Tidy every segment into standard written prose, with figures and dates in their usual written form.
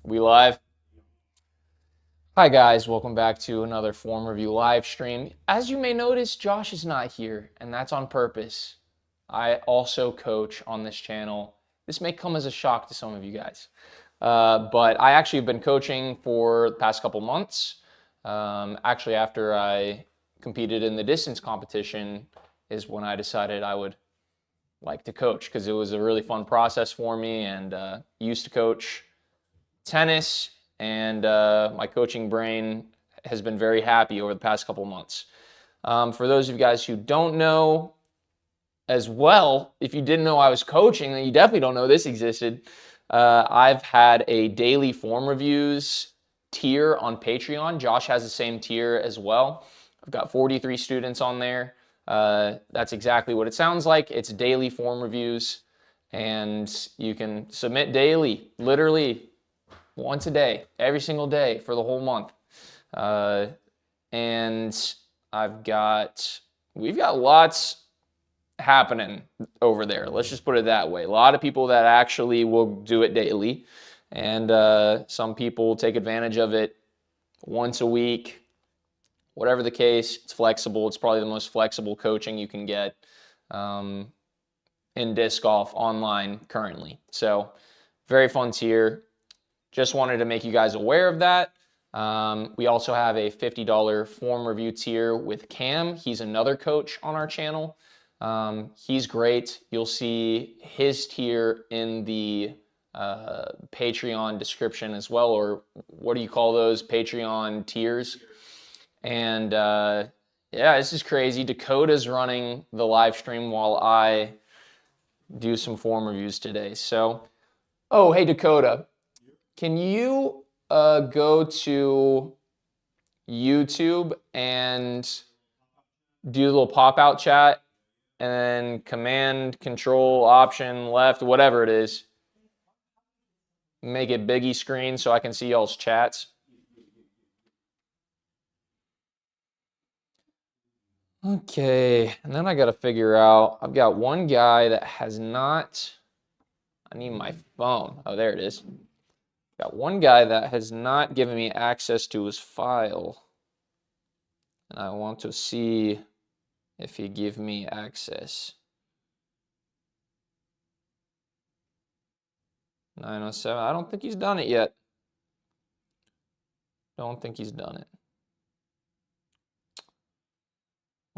We live? Hi guys, welcome back to another form review live stream. As you may notice, Josh is not here, and that's on purpose. I also coach on this channel. This may come as a shock to some of you guys, but I actually have been coaching for the past couple months. Actually, after I competed in the distance competition is when I decided I would like to coach because it was a really fun process for me, and used to coach tennis, and my coaching brain has been very happy over the past couple months. For those of you guys who don't know as well, if you didn't know I was coaching, then you definitely don't know this existed. I've had a daily form reviews tier on Patreon. Josh has the same tier as well. I've got 43 students on there. That's exactly what it sounds like. It's daily form reviews, and you can submit daily, literally once a day, every single day for the whole month. And we've got lots happening over there. Let's just put it that way. A lot of people that actually will do it daily, and some people take advantage of it once a week. Whatever the case, it's flexible. It's probably the most flexible coaching you can get in disc golf online currently. So very fun tier. Just wanted to make you guys aware of that. We also have a $50 form review tier with Cam. He's another coach on our channel. He's great. You'll see his tier in the Patreon description as well, or what do you call those? Patreon tiers. And yeah, this is crazy. Dakota's running the live stream while I do some form reviews today. So, oh, hey, Dakota. Can you go to YouTube and do the little pop-out chat and then command, control, option, left, whatever it is. Make it biggie screen so I can see y'all's chats. Okay, and then I got to figure out, I've got one guy that has not, I need my phone. Oh, there it is. Got one guy that has not given me access to his file, and I want to see if he give me access. 907. I don't think he's done it yet. Don't think he's done it.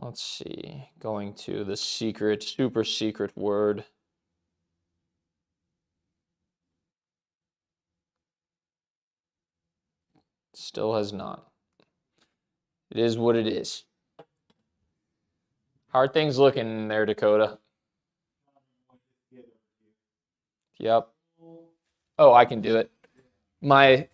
Let's see. Going to the secret, super secret word. Still has not. It is what it is. How are things looking there, Dakota? Yep. Oh, I can do it. My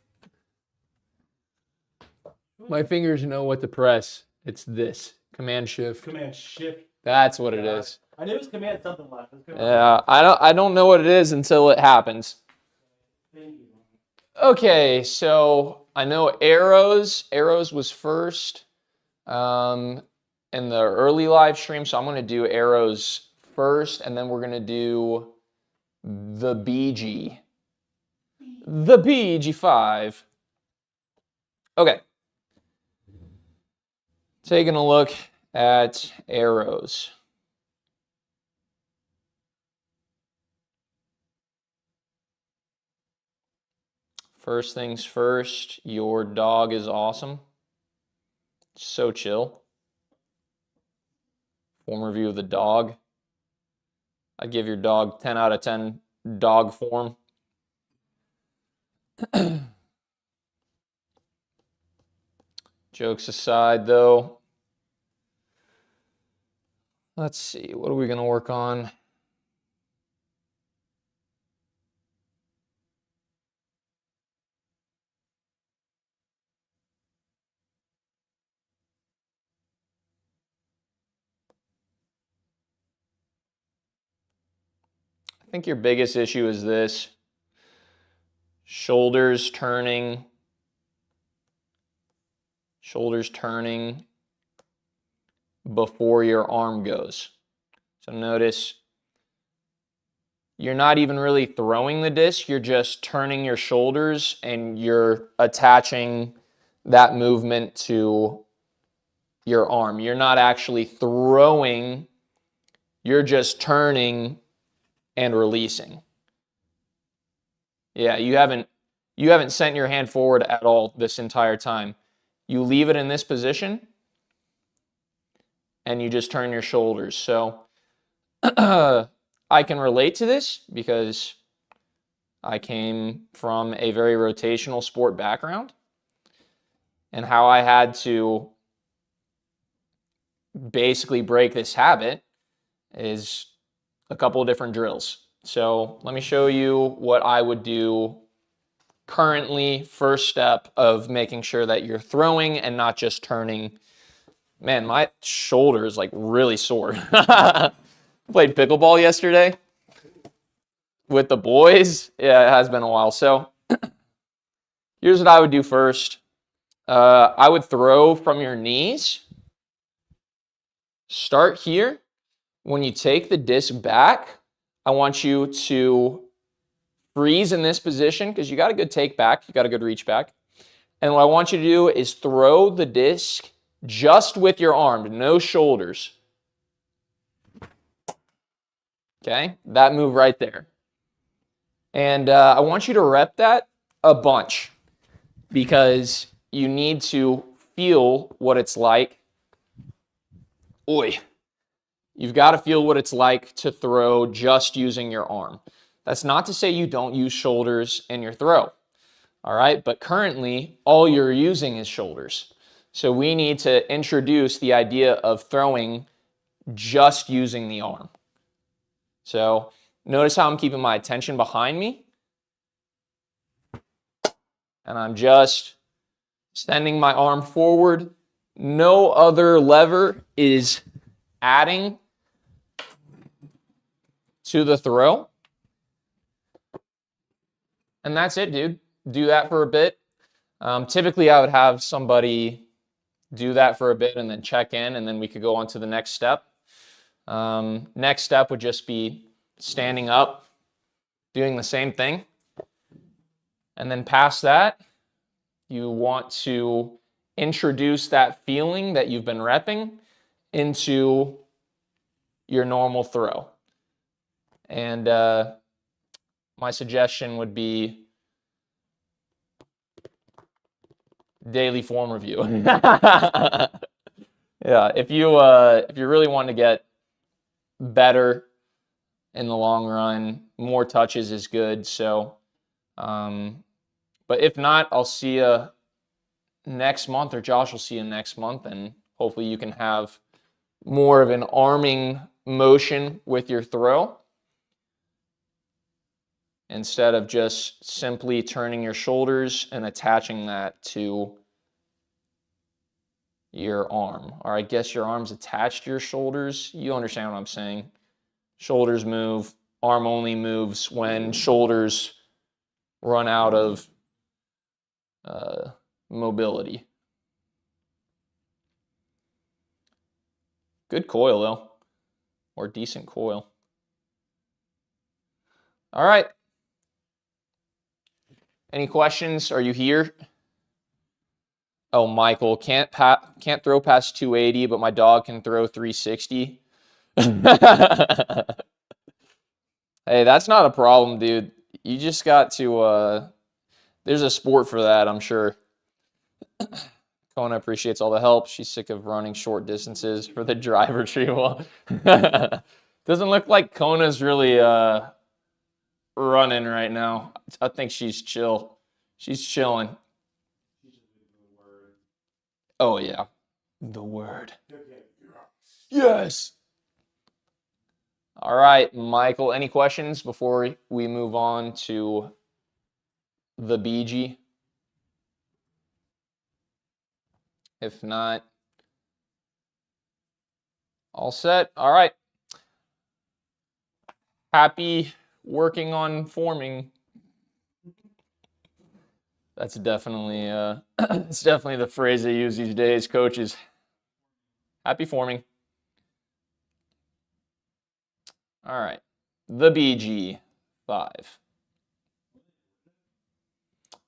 fingers know what to press. It's this. Command Shift. Command Shift. That's what it is. I knew it was Command something left. Yeah, I don't know what it is until it happens. Okay, so I know arrows. Arrows was first in the early live stream, so I'm going to do arrows first, and then we're going to do the BG. The BG5. Okay. Taking a look at arrows. First things first, your dog is awesome. So chill. Form review of the dog. I'd give your dog 10 out of 10 dog form. Jokes aside, though, let's see, what are we going to work on? I think your biggest issue is this. Shoulders turning before your arm goes. So notice you're not even really throwing the disc, you're just turning your shoulders and you're attaching that movement to your arm. You're not actually throwing, you're just turning and releasing. Yeah, you haven't sent your hand forward at all this entire time. You leave it in this position and you just turn your shoulders. So I can relate to this because I came from a very rotational sport background, and how I had to basically break this habit is a couple of different drills. So let me show you what I would do currently. First step of making sure that you're throwing and not just turning. Man, my shoulder is like really sore. Played pickleball yesterday with the boys. Yeah, it has been a while. So here's what I would do first. I would throw from your knees. Start here. When you take the disc back, I want you to freeze in this position because you got a good take back, you got a good reach back. And what I want you to do is throw the disc just with your arm, no shoulders. Okay, that move right there. And I want you to rep that a bunch because you need to feel what it's like. Oi. You've got to feel what it's like to throw just using your arm. That's not to say you don't use shoulders in your throw, all right? But currently, all you're using is shoulders. So we need to introduce the idea of throwing just using the arm. So notice how I'm keeping my attention behind me. And I'm just sending my arm forward. No other lever is adding to the throw. And that's it, dude. Do that for a bit. Typically, I would have somebody do that for a bit and then check in, and then we could go on to the next step. Next step would just be standing up, doing the same thing. And then past that, you want to introduce that feeling that you've been repping into your normal throw. And my suggestion would be daily form review. Yeah, if you really want to get better in the long run, more touches is good. So, but if not, I'll see you next month, or Josh will see you next month, and hopefully you can have more of an arming motion with your throw instead of just simply turning your shoulders and attaching that to your arm. Or I guess your arm's attached to your shoulders. You understand what I'm saying. Shoulders move, arm only moves when shoulders run out of mobility. Good coil though, or decent coil. All right. Any questions? Are you here? Oh, Michael, can't throw past 280, but my dog can throw 360. Hey, that's not a problem, dude. You just got to, there's a sport for that, I'm sure. Kona appreciates all the help. She's sick of running short distances for the drive retrieval. Doesn't look like Kona's really running right now. I think she's chill. She's chilling. Oh, yeah. The word. Yes. All right, Michael, any questions before we move on to the BG? If not, all set. All right. Happy working on forming. That's definitely it's definitely the phrase they use these days, coaches. Happy forming. All right. The BG. 5.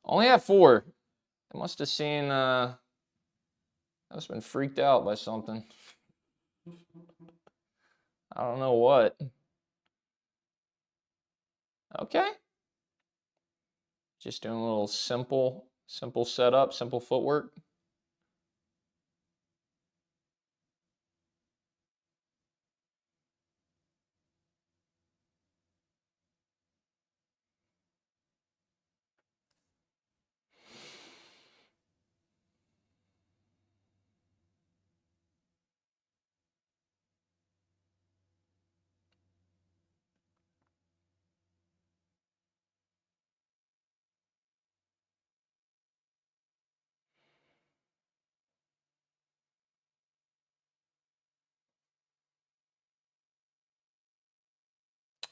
Only have 4. I must have seen, I must have been freaked out by something. I don't know what. Okay. Just doing a little simple setup, simple footwork.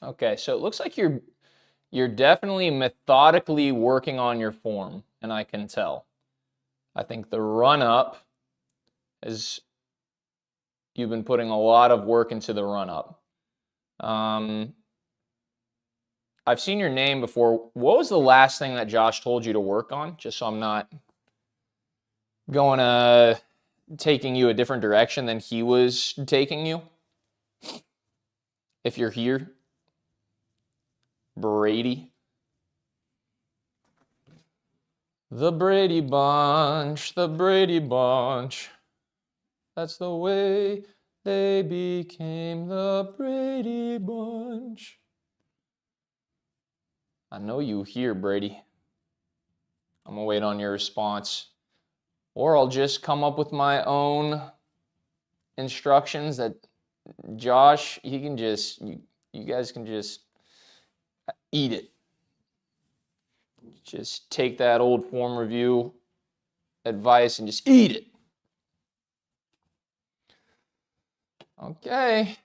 Okay, so it looks like you're definitely methodically working on your form, and I can tell. I think the run up is you've been putting a lot of work into the run up. I've seen your name before. What was the last thing that Josh told you to work on? Just so I'm not going taking you a different direction than he was taking you. If you're here, Brady. The Brady Bunch, the Brady Bunch. That's the way they became the Brady Bunch. I know you here, Brady. I'm gonna wait on your response. Or I'll just come up with my own instructions that Josh, he can just, you guys can just eat it. Just take that old form review advice and just eat it. Okay.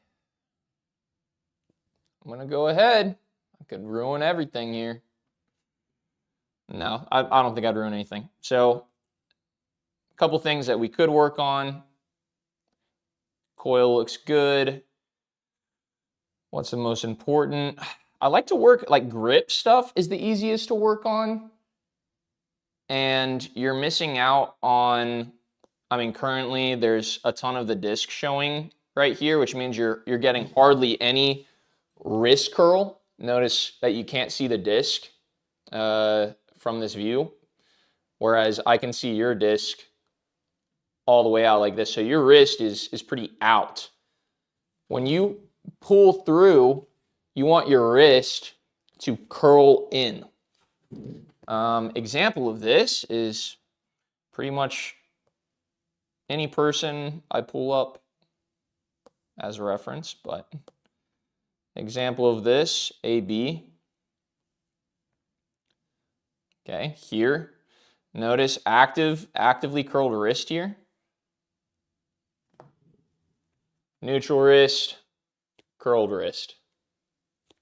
I'm going to go ahead. I could ruin everything here. No, I don't think I'd ruin anything. So, a couple things that we could work on. Coil looks good. What's the most important? I like to work, like grip stuff is the easiest to work on. And you're missing out on, I mean, currently there's a ton of the disc showing right here, which means you're getting hardly any wrist curl. Notice that you can't see the disc from this view, whereas I can see your disc all the way out like this. So your wrist is pretty out. When you pull through, you want your wrist to curl in. Example of this is pretty much any person I pull up as a reference, but example of this, AB. Okay, here, notice actively curled wrist here. Neutral wrist, curled wrist.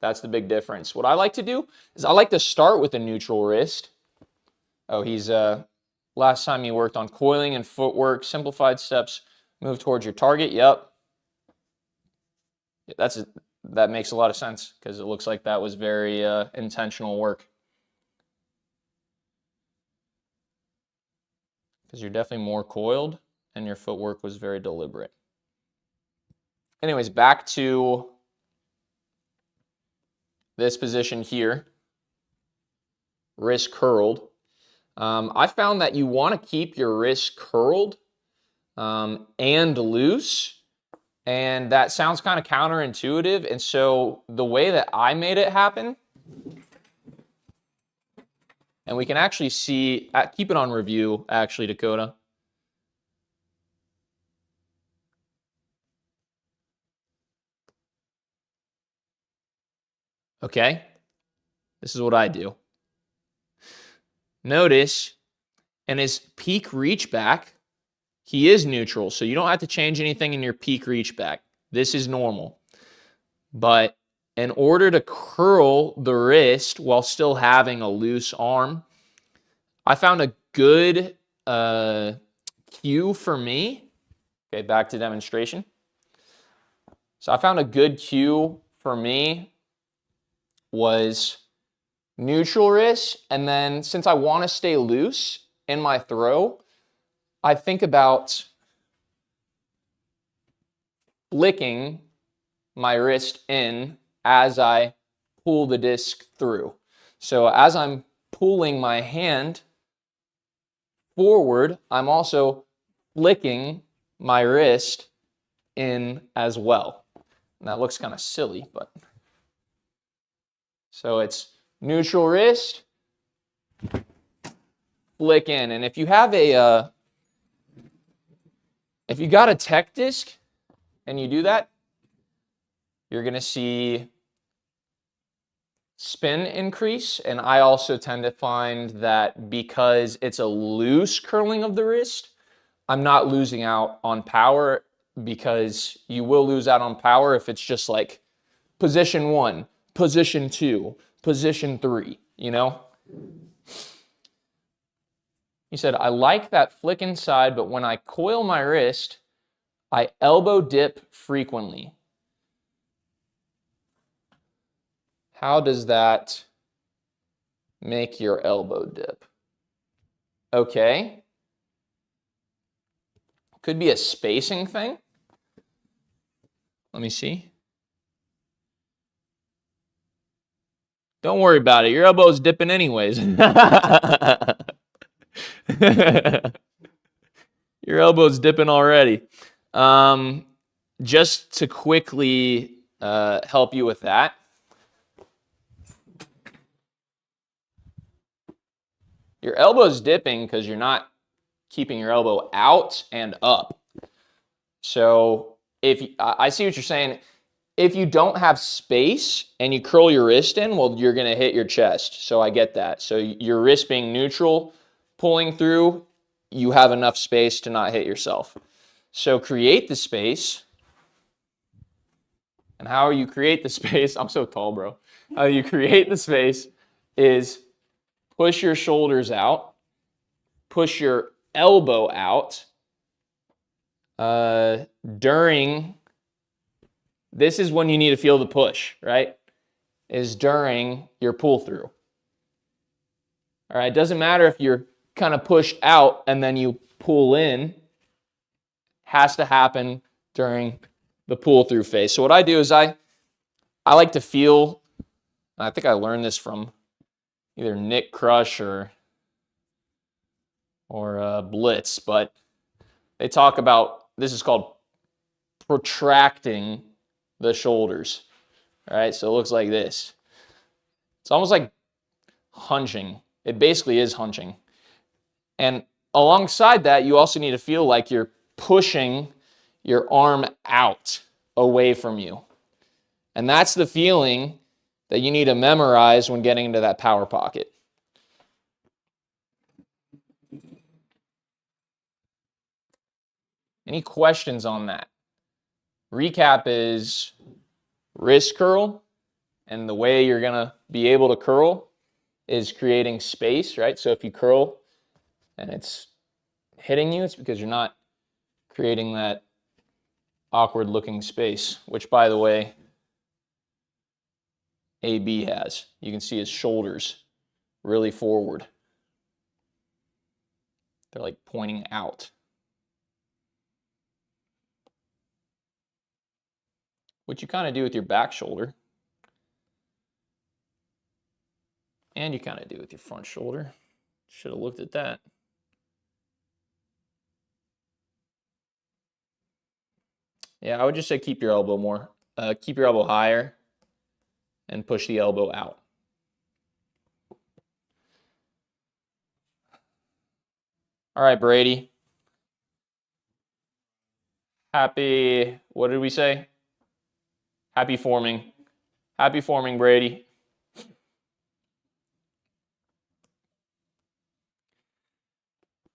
That's the big difference. What I like to do is I like to start with a neutral wrist. Oh, he's, last time you worked on coiling and footwork, simplified steps, move towards your target. Yep. That makes a lot of sense because it looks like that was very intentional work. Because you're definitely more coiled and your footwork was very deliberate. Anyways, back to this position here, wrist curled. I found that you want to keep your wrist curled and loose, and that sounds kind of counterintuitive. And so the way that I made it happen, and we can actually see, keep it on review actually, Dakota. Okay, this is what I do. Notice in his peak reach back, he is neutral, so you don't have to change anything in your peak reach back. This is normal. But in order to curl the wrist while still having a loose arm, I found a good cue for me. Okay, back to demonstration. So I found a good cue for me was neutral wrist, and then since I want to stay loose in my throw, I think about flicking my wrist in as I pull the disc through. So as I'm pulling my hand forward, I'm also flicking my wrist in as well. And that looks kind of silly, but so it's neutral wrist, flick in. And if you have if you got a tech disc and you do that, you're going to see spin increase. And I also tend to find that because it's a loose curling of the wrist, I'm not losing out on power, because you will lose out on power if it's just like position 1, position 2, position 3, you know? He said, I like that flick inside, but when I coil my wrist, I elbow dip frequently. How does that make your elbow dip? Okay. Could be a spacing thing. Let me see. Don't worry about it. Your elbow's dipping anyways. Your elbow's dipping already. Just to quickly help you with that. Your elbow's dipping because you're not keeping your elbow out and up. So if I see what you're saying, if you don't have space and you curl your wrist in, well, you're going to hit your chest. So I get that. So your wrist being neutral, pulling through, you have enough space to not hit yourself. So create the space. And how you create the space, I'm so tall, bro. How you create the space is push your shoulders out, push your elbow out during, this is when you need to feel the push, right? Is during your pull through. All right, it doesn't matter if you're kind of pushed out and then you pull in, has to happen during the pull through phase. So what I do is I like to feel, I think I learned this from either Nick Crush or Blitz, but they talk about, this is called protracting the shoulders. All right, so it looks like this. It's almost like hunching. It basically is hunching. And alongside that, you also need to feel like you're pushing your arm out away from you. And that's the feeling that you need to memorize when getting into that power pocket. Any questions on that? Recap is wrist curl, and the way you're going to be able to curl is creating space, right? So if you curl and it's hitting you, it's because you're not creating that awkward looking space, which, by the way, AB has. You can see his shoulders really forward. They're like pointing out. Which you kind of do with your back shoulder. And you kind of do with your front shoulder. Should have looked at that. Yeah, I would just say keep your elbow more. Keep your elbow higher and push the elbow out. All right, Brady. Happy, what did we say? Happy forming. Happy forming, Brady.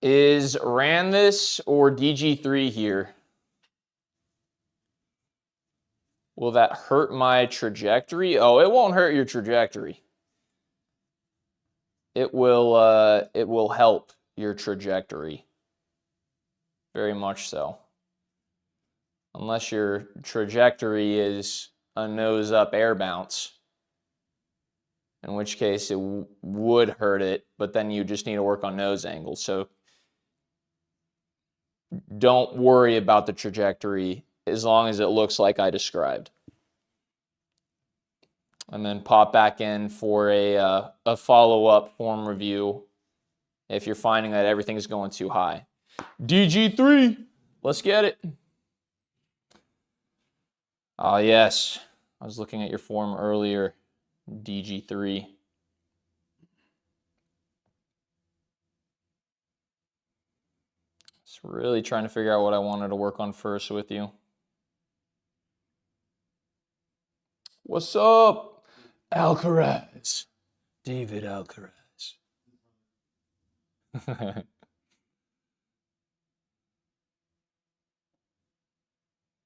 Is Ranis or DG3 here? Will that hurt my trajectory? Oh, it won't hurt your trajectory. It will help your trajectory. Very much so. Unless your trajectory is a nose up air bounce. in which case it would hurt it, but then you just need to work on nose angles. So don't worry about the trajectory as long as it looks like I described. And then pop back in for a follow-up form review if you're finding that everything's going too high. DG3, let's get it. Ah, yes. I was looking at your form earlier, DG3. Just really trying to figure out what I wanted to work on first with you. What's up, Alcaraz? David Alcaraz.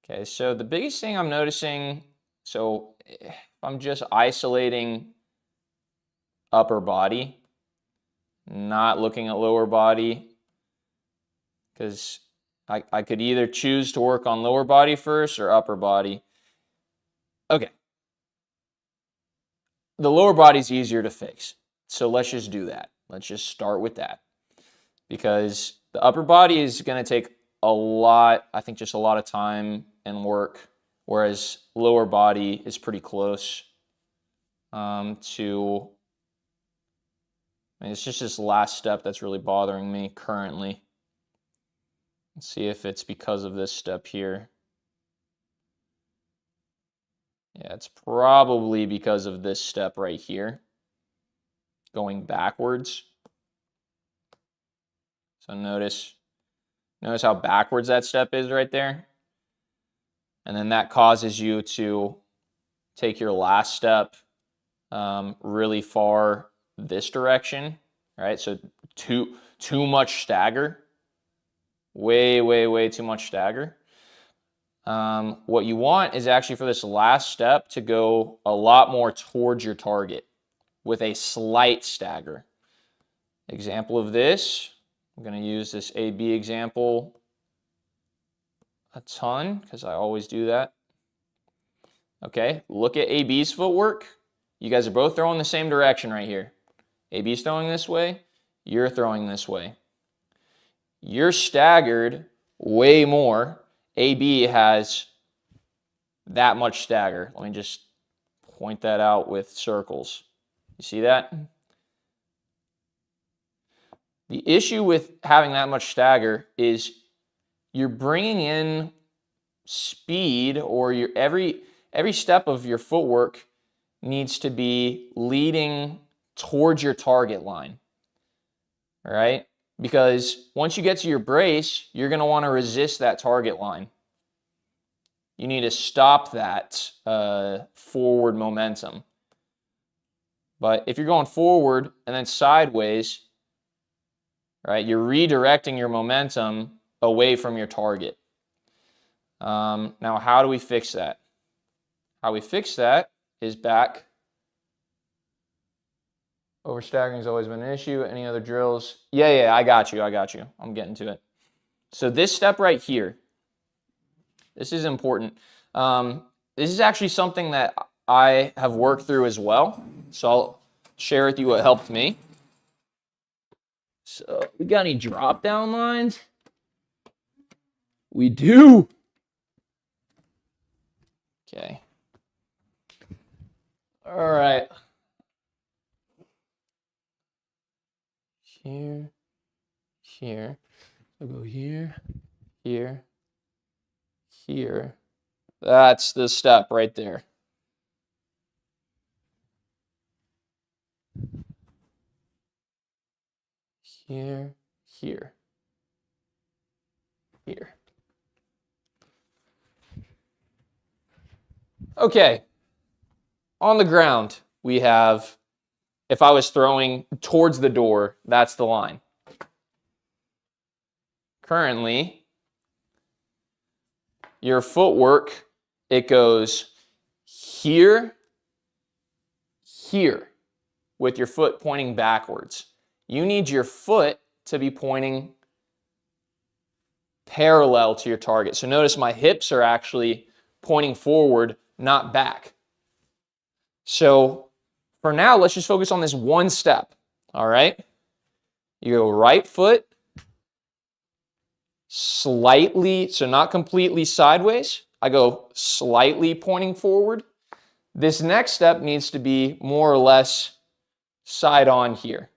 Okay, so the biggest thing I'm noticing, so if I'm just isolating upper body, not looking at lower body, because I could either choose to work on lower body first or upper body. Okay. The lower body is easier to fix, so let's just do that. Let's just start with that. Because the upper body is going to take a lot, I think just a lot of time and work, whereas lower body is pretty close to, I mean, it's just this last step that's really bothering me currently. Let's see if it's because of this step here. Yeah, it's probably because of this step right here, going backwards. So notice how backwards that step is right there. And then that causes you to take your last step really far this direction, right? So too much stagger. Way too much stagger. What you want is actually for this last step to go a lot more towards your target with a slight stagger. Example of this, I'm going to use this AB example a ton because I always do that. Okay, look at AB's footwork. You guys are both throwing the same direction right here. AB's throwing this way, you're throwing this way. You're staggered way more. AB has that much stagger. Let me just point that out with circles. You see that? The issue with having that much stagger is you're bringing in speed, or every step of your footwork needs to be leading towards your target line. All right? Because once you get to your brace, you're going to want to resist that target line. You need to stop that forward momentum. But if you're going forward and then sideways, right, you're redirecting your momentum away from your target. Now, how do we fix that? How we fix that is back. Overstaggering has always been an issue. Any other drills? Yeah, I got you. I'm getting to it. So this step right here, this is important. This is actually something that I have worked through as well. So I'll share with you what helped me. So we got any drop down lines? We do. Okay. All right. Here. I'll go here. That's the step right there. Here. Okay. On the ground, we have, if I was throwing towards the door, that's the line. Currently, your footwork, it goes here, with your foot pointing backwards. You need your foot to be pointing parallel to your target. So notice my hips are actually pointing forward, not back. So For now, let's just focus on this one step, all right? You go right foot, slightly, so not completely sideways. I go slightly pointing forward. This next step needs to be more or less side on here.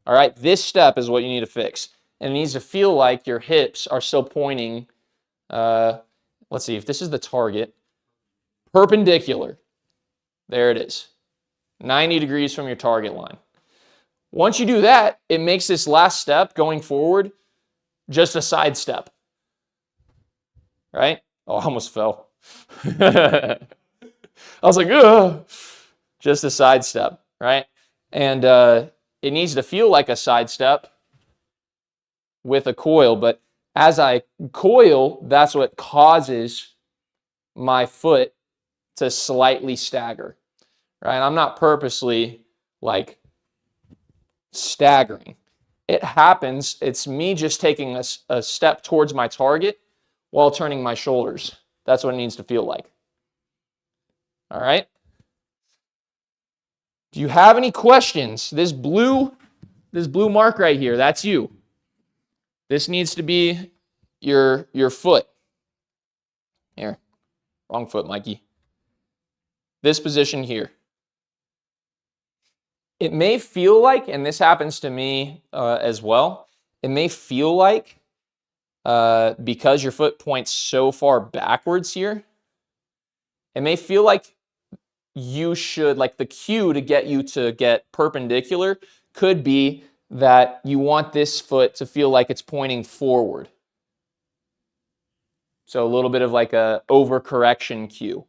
All right, this step is what you need to fix. And it needs to feel like your hips are still pointing, let's see, if this is the target, perpendicular. There it is, 90 degrees from your target line. Once you do that, it makes this last step going forward just a side step, right? Oh, I almost fell. I was like, ugh, just a side step, right? And it needs to feel like a side step with a coil, but as I coil, that's what causes my foot to slightly stagger, right? I'm not purposely like staggering. It happens. It's me just taking a step towards my target while turning my shoulders. That's what it needs to feel like. All right? Do you have any questions? This blue mark right here, that's you. This needs to be your foot. Here. Wrong foot, Mikey. This position here. It may feel like, and this happens to me as well, it may feel like because your foot points so far backwards here, it may feel like you should, like the cue to get you to get perpendicular could be that you want this foot to feel like it's pointing forward. So a little bit of like a overcorrection cue.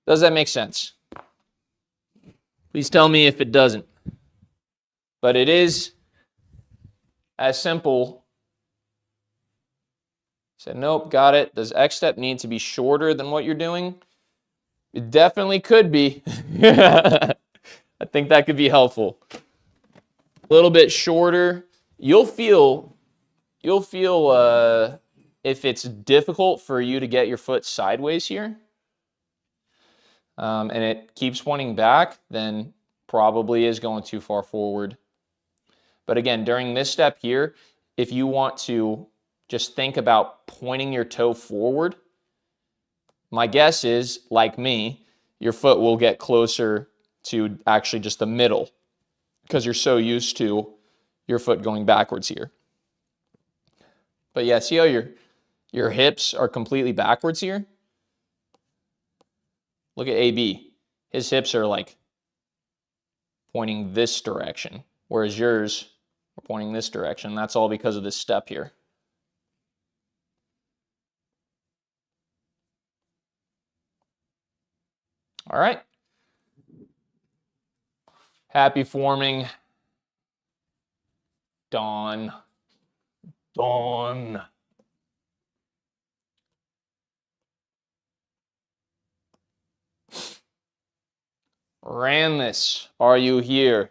Does that make sense? Please tell me if it doesn't. But it is as simple. Said, nope, got it. Does X step need to be shorter than what you're doing? It definitely could be. I think that could be helpful. A little bit shorter. You'll feel if it's difficult for you to get your foot sideways here, and it keeps pointing back, then probably is going too far forward. But again, during this step here, if you want to just think about pointing your toe forward, my guess is, like me, your foot will get closer to actually just the middle because you're so used to your foot going backwards here. But yeah, see how your hips are completely backwards here? Look at AB. His hips are like pointing this direction, whereas yours are pointing this direction. That's all because of this step here. All right. Happy forming. Dawn. Ranis, are you here?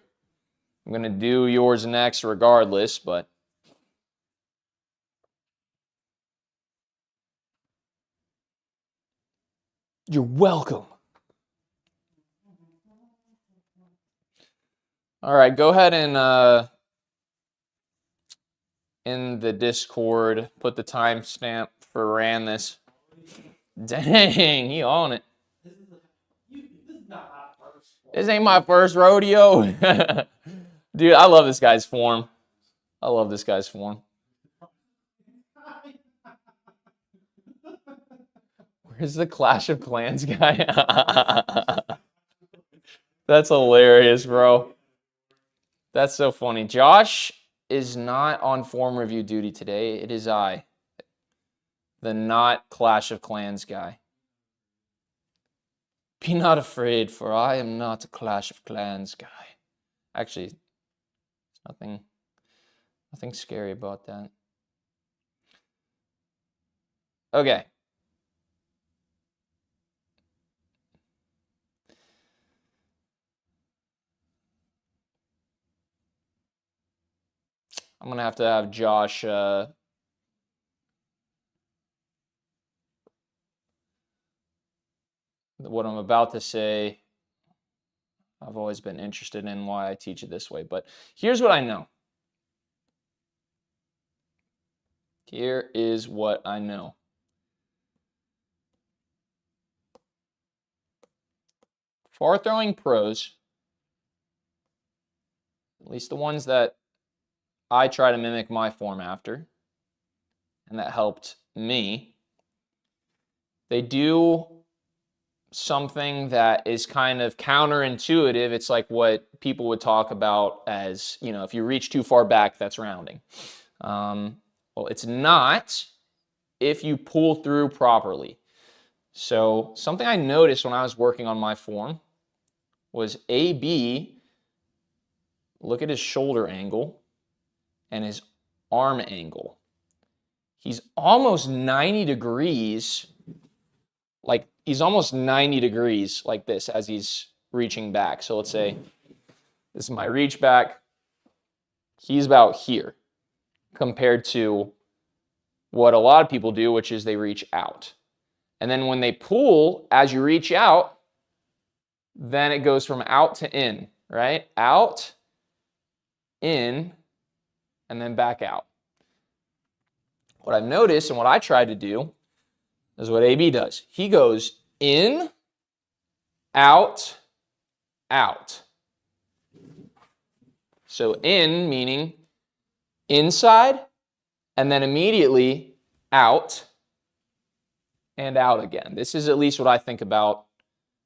I'm going to do yours next regardless, but you're welcome. All right, go ahead and in the Discord, put the timestamp for Ranis. Dang, he on it. This ain't my first rodeo. Dude, I love this guy's form. I love this guy's form. Where's the Clash of Clans guy? That's hilarious, bro. That's so funny. Josh is not on form review duty today. It is I, the not Clash of Clans guy. Be not afraid, for I am not a Clash of Clans guy. Actually, nothing scary about that. Okay. I'm going to have Josh what I'm about to say, I've always been interested in why I teach it this way, but here's what I know. Here is what I know. Far throwing pros, at least the ones that I try to mimic my form after, and that helped me, they do something that is kind of counterintuitive. It's like what people would talk about as, if you reach too far back, that's rounding. Well, it's not if you pull through properly. So something I noticed when I was working on my form was AB, look at his shoulder angle and his arm angle. He's almost 90 degrees, like he's almost 90 degrees like this as he's reaching back. So let's say this is my reach back. He's about here compared to what a lot of people do, which is they reach out. And then when they pull, as you reach out, then it goes from out to in, right? Out, in, and then back out. What I've noticed and what I try to do is what AB does. He goes in, out, out. So in meaning inside, and then immediately out and out again. This is at least what I think about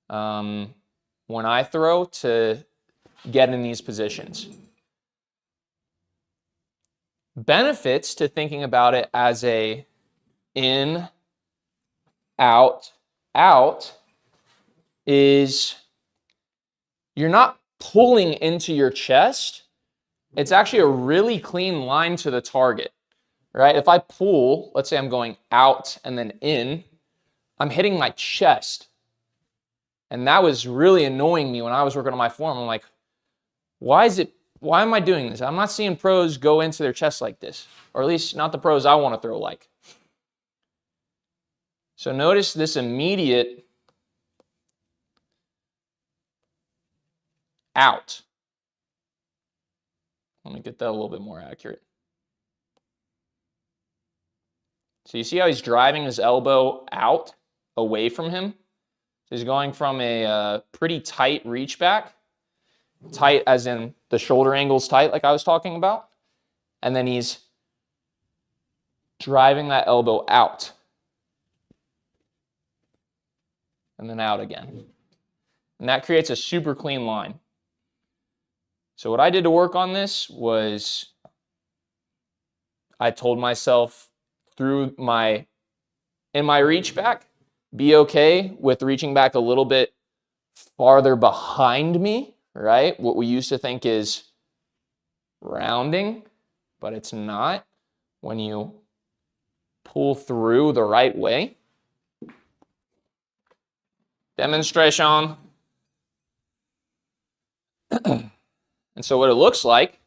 when I throw to get in these positions. Benefits to thinking about it as a in, out, out is you're not pulling into your chest. It's actually a really clean line to the target, right? If I pull, let's say I'm going out and then in, I'm hitting my chest. And that was really annoying me when I was working on my form. I'm like, why am I doing this? I'm not seeing pros go into their chest like this, or at least not the pros I want to throw like. So notice this immediate out. Let me get that a little bit more accurate. So you see how he's driving his elbow out, away from him? So he's going from a pretty tight reach back, tight as in the shoulder angle's tight like I was talking about, and then he's driving that elbow out and then out again. And that creates a super clean line. So what I did to work on this was I told myself in my reach back, be okay with reaching back a little bit farther behind me, right? What we used to think is rounding, but it's not when you pull through the right way. Demonstration. And so what it looks like,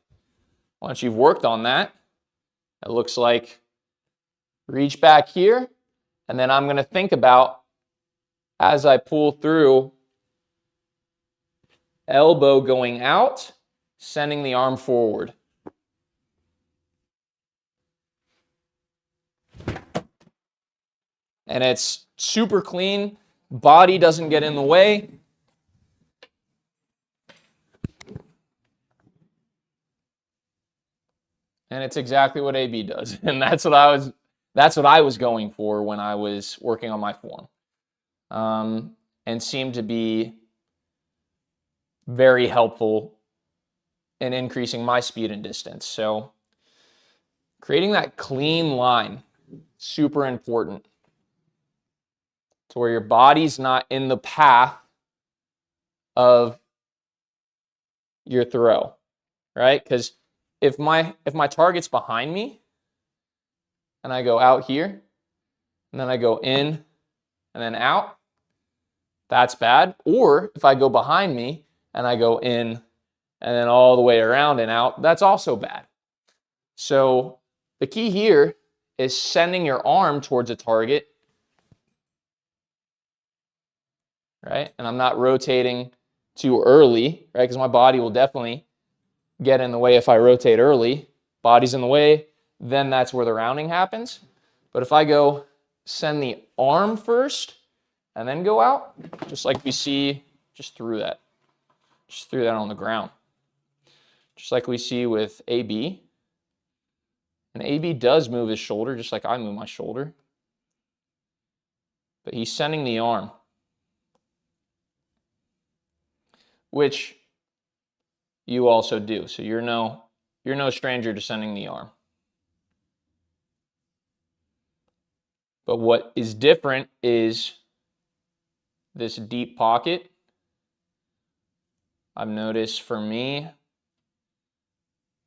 once you've worked on that, it looks like reach back here, and then I'm going to think about, as I pull through, elbow going out, sending the arm forward. And it's super clean. Body doesn't get in the way. And it's exactly what AB does. And that's what I was going for when I was working on my form. And seemed to be very helpful in increasing my speed and distance. So creating that clean line, super important. To where your body's not in the path of your throw, right? Because if my target's behind me and I go out here and then I go in and then out, that's bad. Or if I go behind me and I go in and then all the way around and out, that's also bad. So the key here is sending your arm towards a target right? And I'm not rotating too early, right? Because my body will definitely get in the way if I rotate early. Body's in the way, then that's where the rounding happens. But if I go send the arm first and then go out, just like we see, just threw that on the ground. Just like we see with AB. And AB does move his shoulder, just like I move my shoulder. But he's sending the arm, which you also do. So you're no stranger to sending the arm. But what is different is this deep pocket. I've noticed for me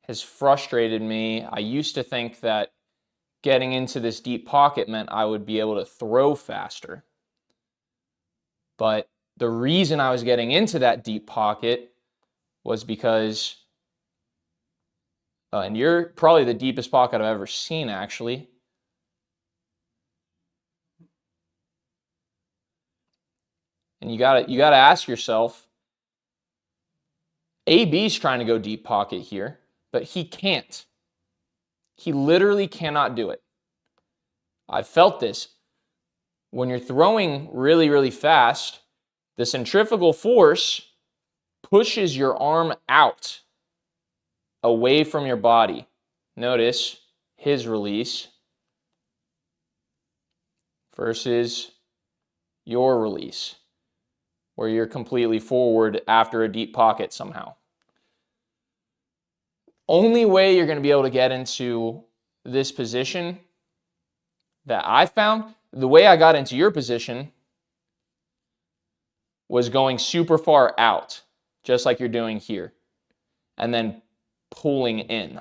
has frustrated me. I used to think that getting into this deep pocket meant I would be able to throw faster. But the reason I was getting into that deep pocket was because, and you're probably the deepest pocket I've ever seen, actually. And you gotta ask yourself, AB's trying to go deep pocket here, but he can't. He literally cannot do it. I've felt this. When you're throwing really, really fast, the centrifugal force pushes your arm out, away from your body. Notice his release versus your release, where you're completely forward after a deep pocket somehow. Only way you're going to be able to get into this position that I found, the way I got into your position was going super far out, just like you're doing here, and then pulling in.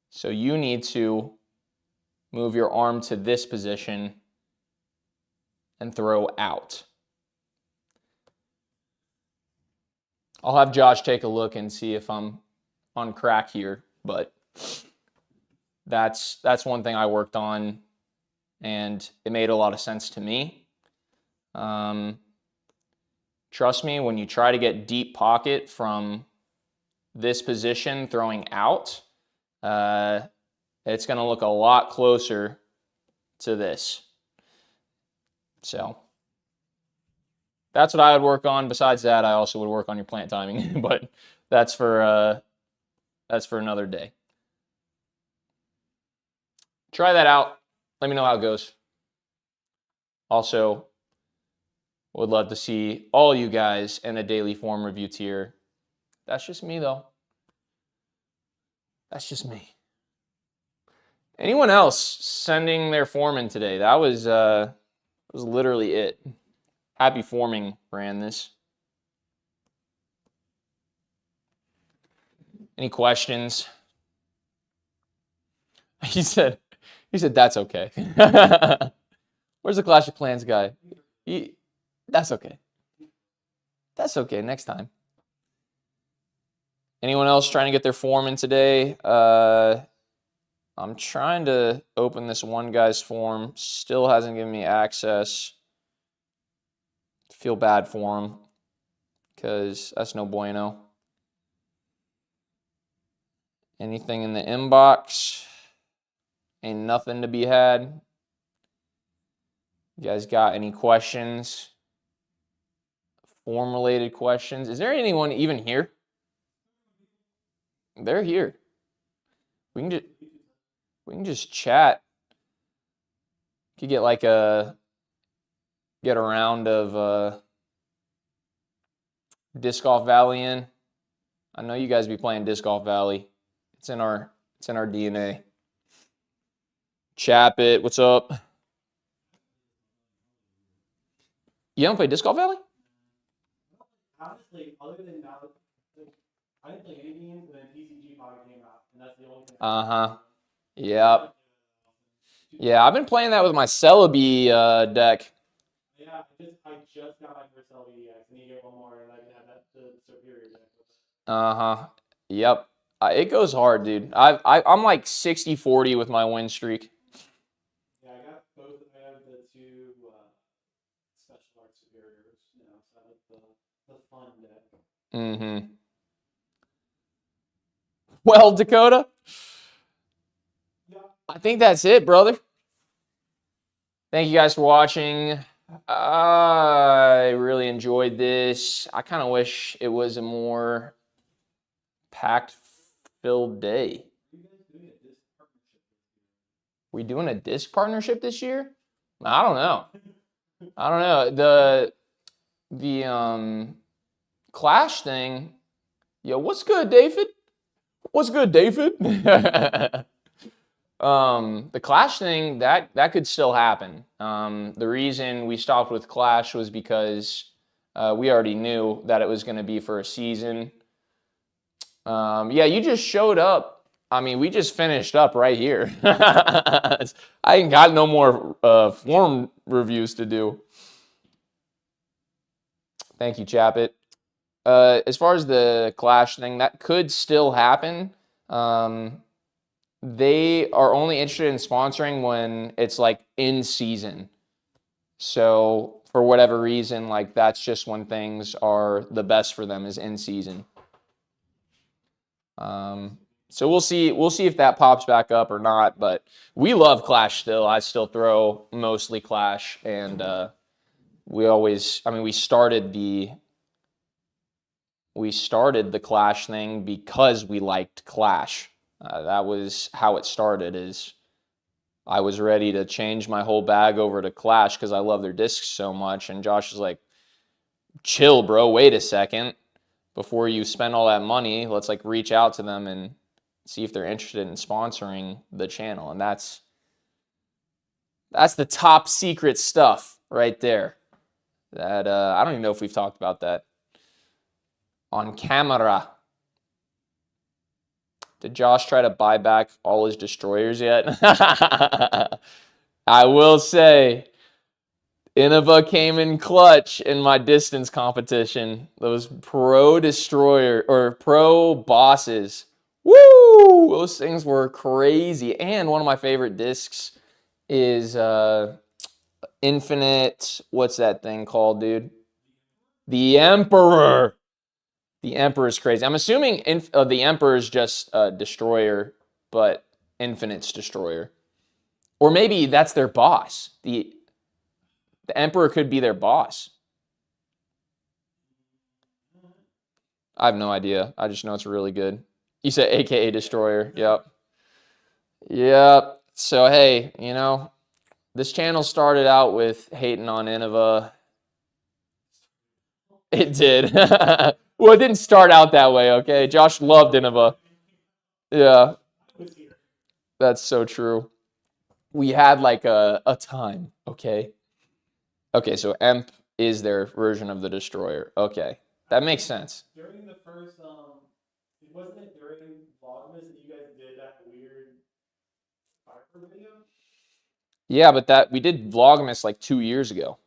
So you need to move your arm to this position and throw out. I'll have Josh take a look and see if I'm on crack here, but that's one thing I worked on, and it made a lot of sense to me. Trust me, when you try to get deep pocket from this position throwing out, it's going to look a lot closer to this. So that's what I would work on. Besides that, I also would work on your plant timing, but that's for another day. Try that out. Let me know how it goes. Also, would love to see all you guys in a daily form review tier. That's just me, though. That's just me. Anyone else sending their form in today? That was literally it. Happy Forming ran this. Any questions? He said that's okay. Where's the Clash of Clans guy? That's okay. That's okay. Next time. Anyone else trying to get their form in today? I'm trying to open this one guy's form. Still hasn't given me access. Feel bad for him because that's no bueno. Anything in the inbox? Ain't nothing to be had. You guys got any questions? Form-related questions? Is there anyone even here? They're here. We can just chat. Could get like a round of Disc Golf Valley in. I know you guys be playing Disc Golf Valley. It's in our DNA. Chap it. What's up? You haven't played Disc Golf Valley? Honestly, other than now, I didn't play any games, and then PCG probably came out, and that's the only thing. Yep. Yeah, I've been playing that with my Celebi deck. Yeah, I just got my first LVDX, and you get one more, and I can have the superior deck. Yep. It goes hard, dude. I'm like 60-40 with my win streak. Yeah, I got both. I have the two special arts the fun deck. Mm-hmm. Well, Dakota, Yeah. I think that's it, brother. Thank you guys for watching. I really enjoyed this. I kind of wish it was a more packed-filled day. We doing a disc partnership this year? I don't know. I don't know. The Clash thing. Yo, what's good, David? What's good, David? The Clash thing, that could still happen. The reason we stopped with Clash was because we already knew that it was going to be for a season. Yeah, you just showed up. I mean, we just finished up right here. I ain't got no more form reviews to do. Thank you, Chappet. As far as the Clash thing, that could still happen. They are only interested in sponsoring when it's like in season. So for whatever reason, like that's just when things are the best for them is in season. So we'll see if that pops back up or not. But we love Clash still. I still throw mostly Clash, and we started the Clash thing because we liked Clash. That was how it started. Is I was ready to change my whole bag over to Clash because I love their discs so much, and Josh is like, "Chill, bro. Wait a second. Before you spend all that money, let's like reach out to them and see if they're interested in sponsoring the channel." And that's the top secret stuff right there. That I don't even know if we've talked about that on camera. Did Josh try to buy back all his destroyers yet? I will say, Innova came in clutch in my distance competition. Those pro destroyer or pro bosses. Woo! Those things were crazy. And one of my favorite discs is Infinite. What's that thing called, dude? The Emperor. The Emperor is crazy. I'm assuming the Emperor is just a destroyer, but Infinite's destroyer. Or maybe that's their boss. The Emperor could be their boss. I have no idea. I just know it's really good. You said AKA Destroyer. Yep. Yep. So, hey, this channel started out with hating on Innova. It did. Well, it didn't start out that way, okay? Josh loved Innova. Yeah. That's so true. We had like a time, okay? Okay, so Emp is their version of the Destroyer. Okay. That makes sense. During the first, wasn't it during Vlogmas that you guys did that weird Fireproof video? Yeah, but we did Vlogmas like 2 years ago.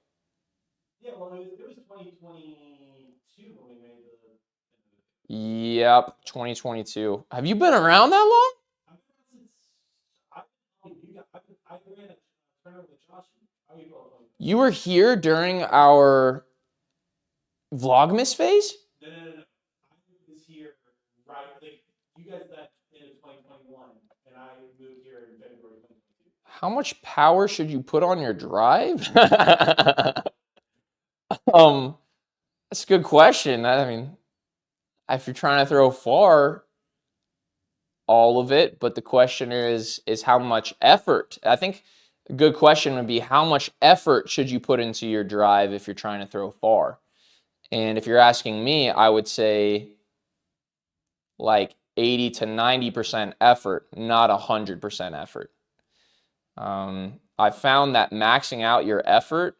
Yeah, well, it was 2022 when we made the. Yep, 2022. Have you been around that long? I've been around since I ran a tournament with Josh. You were here during our Vlogmas phase? No. I was here right, like, you guys that in 2021, and I moved here in February 2022. How much power should you put on your drive? That's a good question. I mean, if you're trying to throw far, all of it, but the question is how much effort? I think a good question would be how much effort should you put into your drive if you're trying to throw far? And if you're asking me, I would say like 80 to 90% effort, not 100% effort. I found that maxing out your effort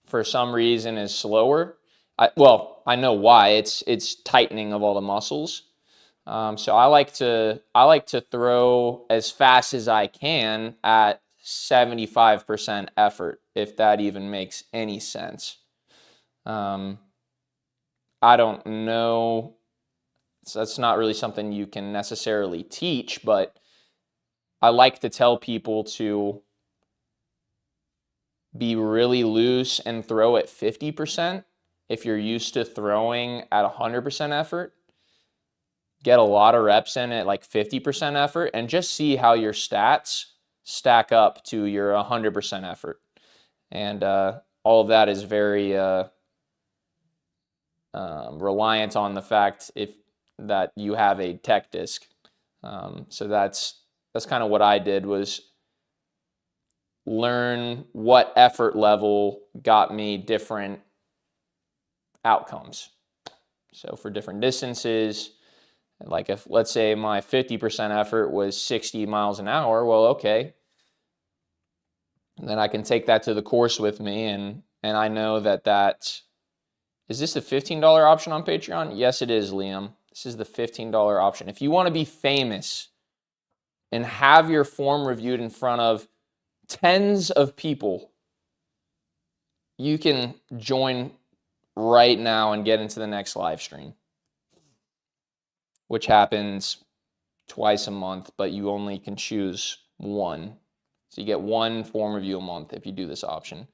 for some reason is slower. I know why. It's tightening of all the muscles. So I like to throw as fast as I can at 75% effort, if that even makes any sense. I don't know. So that's not really something you can necessarily teach, but I like to tell people to be really loose and throw at 50%, if you're used to throwing at 100% effort, get a lot of reps in at like 50% effort and just see how your stats stack up to your 100% effort. And all of that is very reliant on the fact that you have a tech disc. So that's kind of what I did, was learn what effort level got me different outcomes. So for different distances, like if, let's say my 50% effort was 60 miles an hour, well, okay. And then I can take that to the course with me, and I know that is this the $15 option on Patreon? Yes, it is, Liam. This is the $15 option. If you want to be famous and have your form reviewed in front of tens of people, you can join right now and get into the next live stream, which happens twice a month, but you only can choose one. So you get one form review a month if you do this option.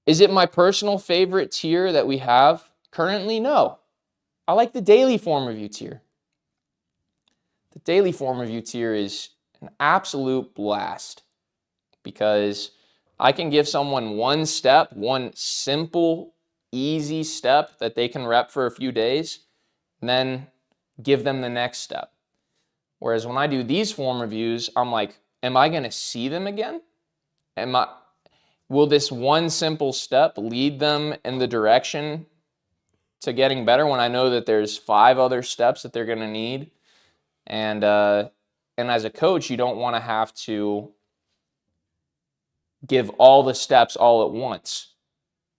Is it my personal favorite tier that we have currently? No. I like the daily form review tier. The daily form review tier is an absolute blast because I can give someone one step, one simple, easy step that they can rep for a few days, and then give them the next step. Whereas when I do these form reviews, I'm like, am I going to see them again? Will this one simple step lead them in the direction to getting better when I know that there's 5 other steps that they're going to need? And as a coach, you don't want to have to give all the steps all at once.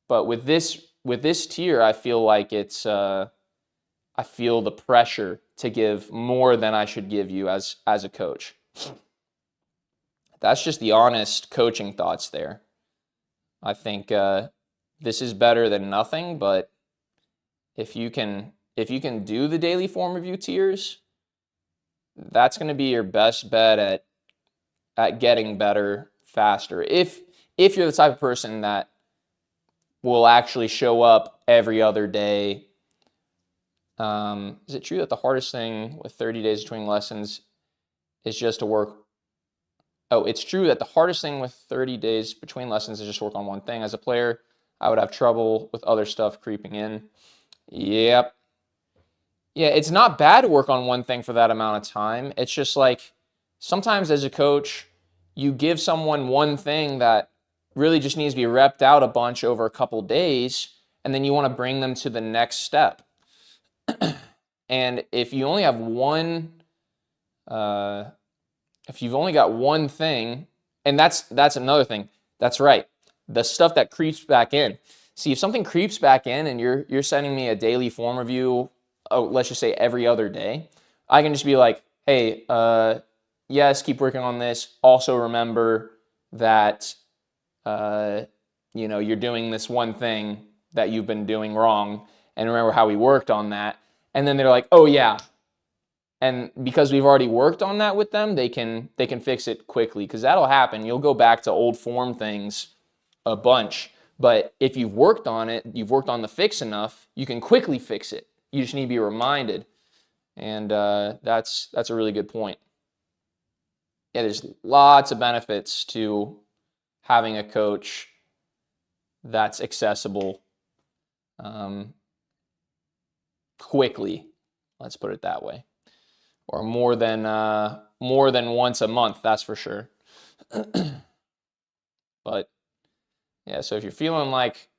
But with this tier, I feel like I feel the pressure to give more than I should give you as a coach. That's just the honest coaching thoughts there. I think this is better than nothing, but if you can do the daily form review tiers, that's going to be your best bet at getting better faster. If you're the type of person that will actually show up every other day. Is it true that the hardest thing with 30 days between lessons is just to work? Oh, it's true that the hardest thing with 30 days between lessons is just work on one thing. As a player, I would have trouble with other stuff creeping in. Yep. Yeah, it's not bad to work on one thing for that amount of time. It's just like sometimes as a coach, you give someone one thing that really just needs to be repped out a bunch over a couple days, and then you want to bring them to the next step. And if you only have if you've only got one thing, and that's another thing. That's right. The stuff that creeps back in. See, if something creeps back in and you're sending me a daily form review, let's just say every other day, I can just be like, hey, yes, keep working on this. Also remember that, you're doing this one thing that you've been doing wrong, and remember how we worked on that. And then they're like, oh yeah. And because we've already worked on that with them, they can fix it quickly, because that'll happen. You'll go back to old form things a bunch. But if you've worked on it, you've worked on the fix enough, you can quickly fix it. You just need to be reminded. And that's a really good point. Yeah, there's lots of benefits to having a coach that's accessible quickly. Let's put it that way. Or more than once a month, that's for sure. But yeah, so if you're feeling like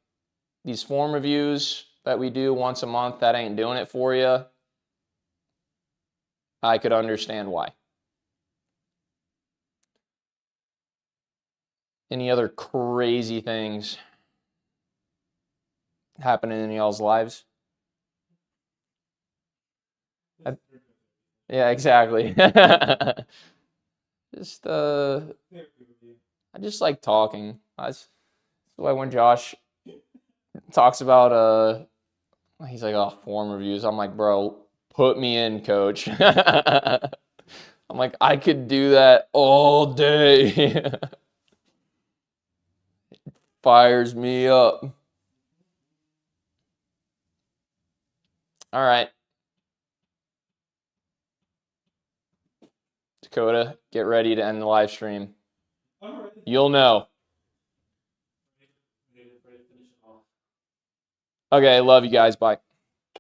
these form reviews that we do once a month, that ain't doing it for you, I could understand why. Any other crazy things happening in y'all's lives? Yeah, exactly. Just I just like talking. That's why when Josh talks about he's like, oh, form reviews, I'm like, bro, put me in, coach. I'm like, I could do that all day. Fires me up. All right. Dakota, get ready to end the live stream. I'm ready. You'll know. Ready to finish it off. Okay, love you guys. Bye.